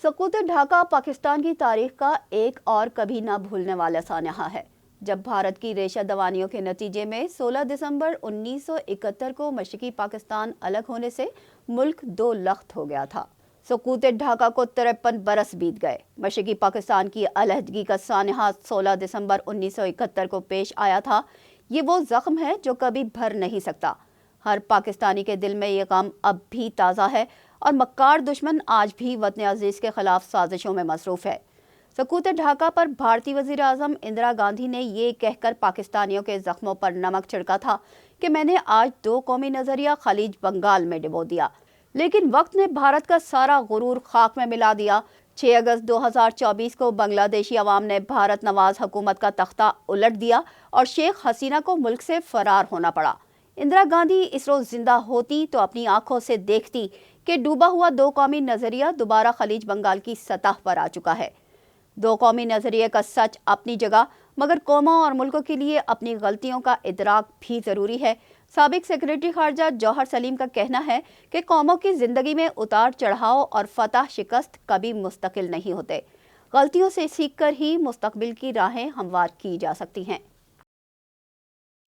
سقوط ڈھاکہ پاکستان کی تاریخ کا ایک اور کبھی نہ بھولنے والا سانحہ ہے، جب بھارت کی ریشہ دوانیوں کے نتیجے میں 16 دسمبر 1971 کو مشرقی پاکستان الگ ہونے سے ملک دو لخت ہو گیا تھا۔ سقوط ڈھاکہ کو 53 برس بیت گئے۔ مشرقی پاکستان کی علیحدگی کا سانحہ 16 دسمبر 1971 کو پیش آیا تھا۔ یہ وہ زخم ہے جو کبھی بھر نہیں سکتا۔ ہر پاکستانی کے دل میں یہ غم اب بھی تازہ ہے اور مکار دشمن آج بھی وطن عزیز کے خلاف سازشوں میں مصروف ہے۔ سقوط ڈھاکہ پر بھارتی وزیر اعظم اندرا گاندھی نے یہ کہہ کر پاکستانیوں کے زخموں پر نمک چھڑکا تھا کہ میں نے آج دو قومی نظریہ خلیج بنگال میں ڈبو دیا، لیکن وقت نے بھارت کا سارا غرور خاک میں ملا دیا۔ 6 اگست 2024 کو بنگلہ دیشی عوام نے بھارت نواز حکومت کا تختہ الٹ دیا اور شیخ حسینہ کو ملک سے فرار ہونا پڑا۔ اندرا گاندھی اس روز زندہ ہوتی تو اپنی آنکھوں سے دیکھتی کہ ڈوبا ہوا دو قومی نظریہ دوبارہ خلیج بنگال کی سطح پر آ چکا ہے۔ دو قومی نظریے کا سچ اپنی جگہ، مگر قوموں اور ملکوں کے لیے اپنی غلطیوں کا ادراک بھی ضروری ہے۔ سابق سیکرٹری خارجہ جوہر سلیم کا کہنا ہے کہ قوموں کی زندگی میں اتار چڑھاؤ اور فتح شکست کبھی مستقل نہیں ہوتے۔ غلطیوں سے سیکھ کر ہی مستقبل کی راہیں ہموار کی جا سکتی ہیں۔